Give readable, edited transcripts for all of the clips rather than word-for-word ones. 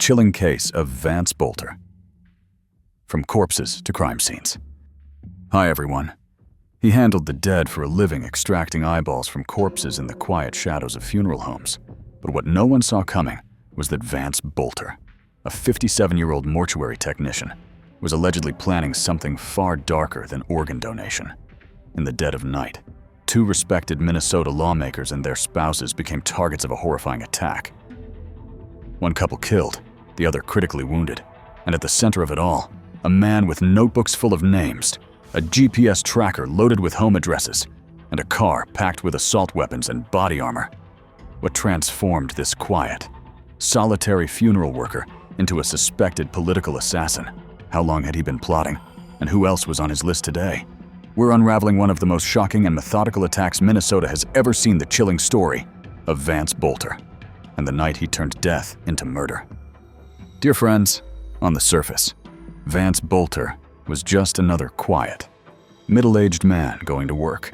chilling case of Vance Boelter. From corpses to crime scenes. Hi everyone. He handled the dead for a living, extracting eyeballs from corpses in the quiet shadows of funeral homes. But what no one saw coming was that Vance Boelter, a 57-year-old mortuary technician, was allegedly planning something far darker than organ donation. In the dead of night, two respected Minnesota lawmakers and their spouses became targets of a horrifying attack. One couple killed, the other critically wounded, and at the center of it all, a man with notebooks full of names, a GPS tracker loaded with home addresses, and a car packed with assault weapons and body armor. What transformed this quiet, solitary funeral worker into a suspected political assassin? How long had he been plotting? And who else was on his list today? We're unraveling one of the most shocking and methodical attacks Minnesota has ever seen, the chilling story of Vance Boelter, and the night he turned death into murder. Dear friends, on the surface, Vance Boelter was just another quiet, middle-aged man going to work.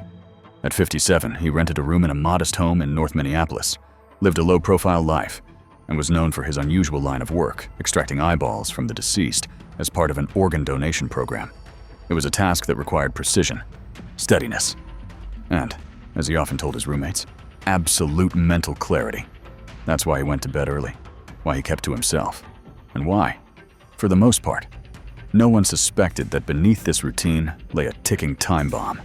At 57, he rented a room in a modest home in North Minneapolis, lived a low-profile life, and was known for his unusual line of work, extracting eyeballs from the deceased as part of an organ donation program. It was a task that required precision, steadiness, and, as he often told his roommates, absolute mental clarity. That's why he went to bed early, why he kept to himself, and why, for the most part, no one suspected that beneath this routine lay a ticking time bomb.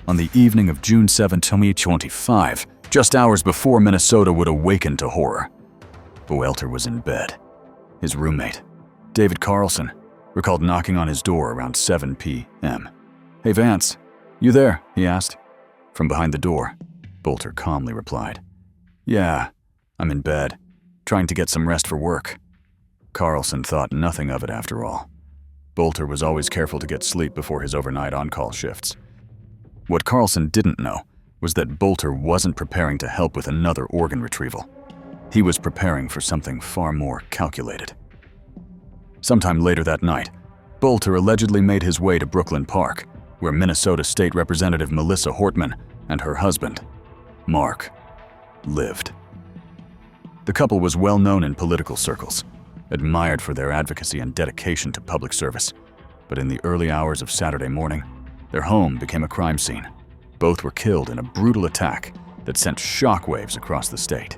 On the evening of June 7, 2025, just hours before Minnesota would awaken to horror, Boelter was in bed. His roommate, David Carlson, recalled knocking on his door around 7 p.m. "Hey Vance, you there?" he asked. From behind the door, Boelter calmly replied, "Yeah, I'm in bed, trying to get some rest for work." Carlson thought nothing of it after all. Boelter was always careful to get sleep before his overnight on-call shifts. What Carlson didn't know was that Boelter wasn't preparing to help with another organ retrieval. He was preparing for something far more calculated. Sometime later that night, Boelter allegedly made his way to Brooklyn Park, where Minnesota State Representative Melissa Hortman and her husband, Mark, lived. The couple was well known in political circles, admired for their advocacy and dedication to public service. But in the early hours of Saturday morning, their home became a crime scene. Both were killed in a brutal attack that sent shockwaves across the state.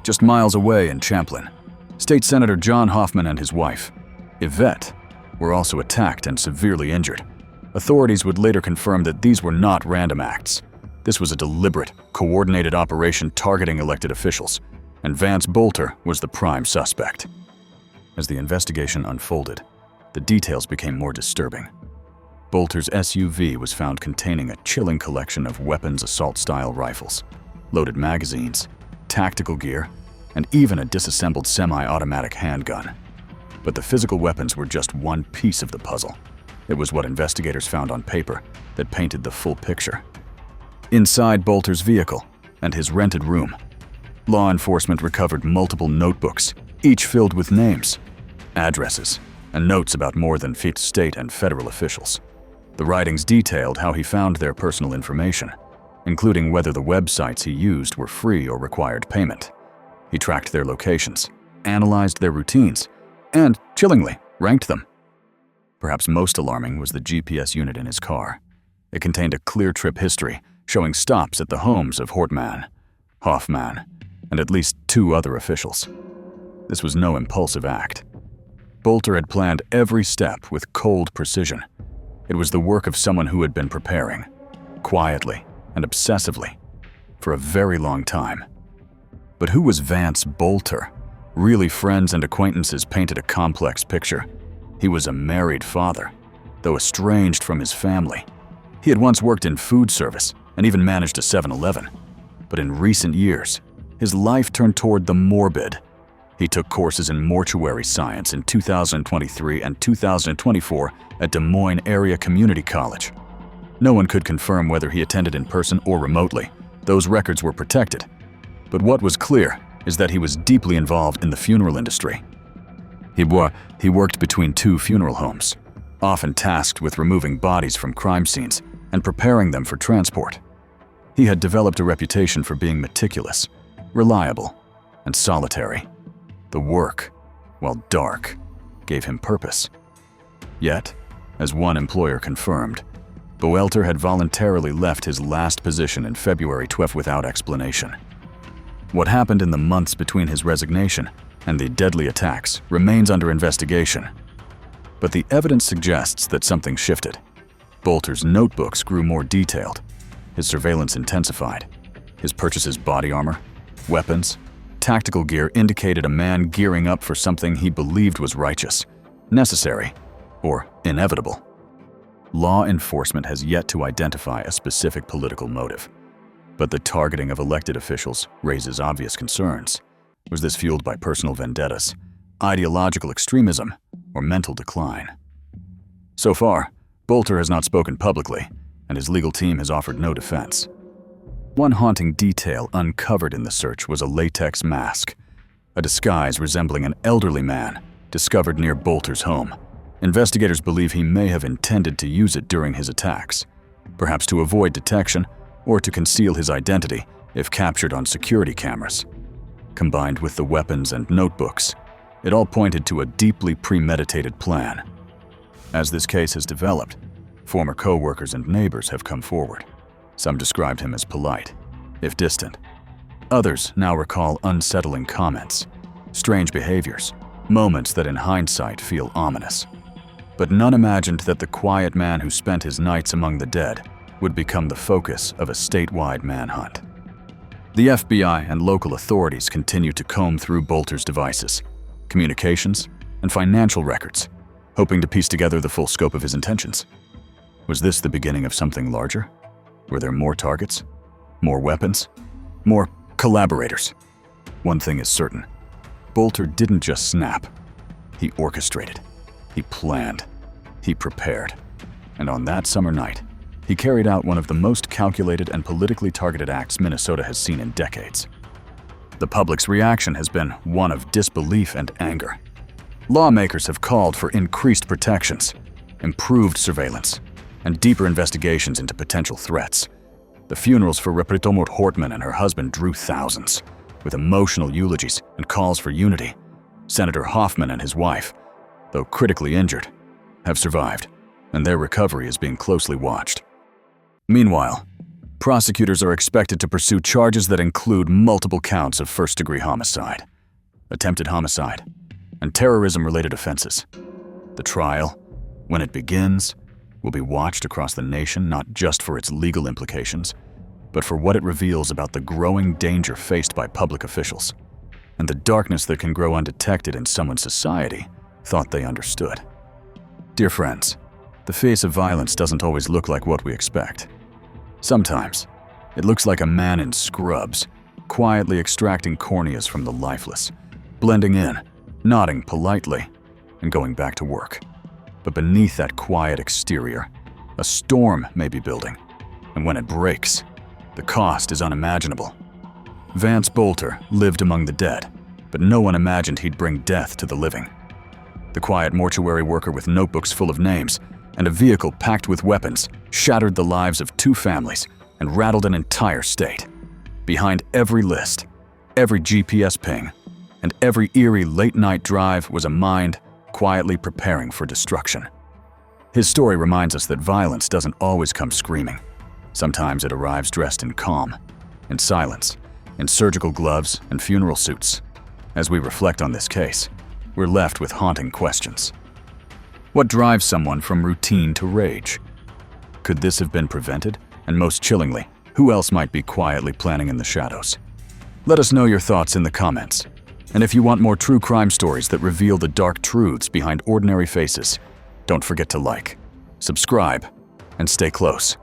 Just miles away in Champlin, State Senator John Hoffman and his wife, Yvette, were also attacked and severely injured. Authorities would later confirm that these were not random acts. This was a deliberate, coordinated operation targeting elected officials, and Vance Boelter was the prime suspect. As the investigation unfolded, the details became more disturbing. Boelter's SUV was found containing a chilling collection of weapons assault-style rifles, loaded magazines, tactical gear, and even a disassembled semi-automatic handgun. But the physical weapons were just one piece of the puzzle. It was what investigators found on paper that painted the full picture. Inside Boelter's vehicle and his rented room, law enforcement recovered multiple notebooks, each filled with names, addresses, and notes about more than 50 state and federal officials. The writings detailed how he found their personal information, including whether the websites he used were free or required payment. He tracked their locations, analyzed their routines, and, chillingly, ranked them. Perhaps most alarming was the GPS unit in his car. It contained a clear trip history showing stops at the homes of Hortman, Hoffman, and at least 2 other officials. This was no impulsive act. Boelter had planned every step with cold precision. It was the work of someone who had been preparing, quietly and obsessively, for a very long time. But who was Vance Boelter? Really, friends and acquaintances painted a complex picture. He was a married father, though estranged from his family. He had once worked in food service and even managed a 7-Eleven. But in recent years, his life turned toward the morbid. He took courses in mortuary science in 2023 and 2024 at Des Moines Area Community College. No one could confirm whether he attended in person or remotely. Those records were protected. But what was clear is that he was deeply involved in the funeral industry. He worked between 2 funeral homes, often tasked with removing bodies from crime scenes and preparing them for transport. He had developed a reputation for being meticulous, reliable, and solitary. The work while dark gave him purpose. Yet, as one employer confirmed, Boelter had voluntarily left his last position in February 12 without explanation. What happened in the months between his resignation and the deadly attacks remains under investigation. But the evidence suggests that something shifted. Boelter's notebooks grew more detailed, his surveillance intensified, his purchases body armor, weapons, tactical gear indicated a man gearing up for something he believed was righteous, necessary, or inevitable. Law enforcement has yet to identify a specific political motive, but the targeting of elected officials raises obvious concerns. Was this fueled by personal vendettas, ideological extremism, or mental decline? So far, Boelter has not spoken publicly, and his legal team has offered no defense. One haunting detail uncovered in the search was a latex mask, a disguise resembling an elderly man discovered near Boelter's home. Investigators believe he may have intended to use it during his attacks, perhaps to avoid detection or to conceal his identity if captured on security cameras. Combined with the weapons and notebooks, it all pointed to a deeply premeditated plan. As this case has developed, former co-workers and neighbors have come forward. Some described him as polite, if distant. Others now recall unsettling comments, strange behaviors, moments that in hindsight feel ominous. But none imagined that the quiet man who spent his nights among the dead would become the focus of a statewide manhunt. The FBI and local authorities continue to comb through Boelter's devices, communications, and financial records, hoping to piece together the full scope of his intentions. Was this the beginning of something larger? Were there more targets? More weapons? More collaborators? One thing is certain. Boelter didn't just snap. He orchestrated. He planned. He prepared. And on that summer night, he carried out one of the most calculated and politically targeted acts Minnesota has seen in decades. The public's reaction has been one of disbelief and anger. Lawmakers have called for increased protections, improved surveillance, and deeper investigations into potential threats. The funerals for Repretomort Hortman and her husband drew thousands, with emotional eulogies and calls for unity. Senator Hoffman and his wife, though critically injured, have survived, and their recovery is being closely watched. Meanwhile, prosecutors are expected to pursue charges that include multiple counts of first-degree homicide, attempted homicide, and terrorism-related offenses. The trial, when it begins, will be watched across the nation not just for its legal implications, but for what it reveals about the growing danger faced by public officials, and the darkness that can grow undetected in someone's society thought they understood. Dear friends, the face of violence doesn't always look like what we expect. Sometimes, it looks like a man in scrubs, quietly extracting corneas from the lifeless, blending in, nodding politely, and going back to work. But beneath that quiet exterior, a storm may be building, and when it breaks, the cost is unimaginable. Vance Boelter lived among the dead, but no one imagined he'd bring death to the living. The quiet mortuary worker with notebooks full of names and a vehicle packed with weapons shattered the lives of 2 families and rattled an entire state. Behind every list, every GPS ping, and every eerie late-night drive was a mind quietly preparing for destruction. His story reminds us that violence doesn't always come screaming. Sometimes it arrives dressed in calm, in silence, in surgical gloves and funeral suits. As we reflect on this case, we're left with haunting questions. What drives someone from routine to rage? Could this have been prevented? And most chillingly, who else might be quietly planning in the shadows? Let us know your thoughts in the comments. And if you want more true crime stories that reveal the dark truths behind ordinary faces, don't forget to like, subscribe, and stay close.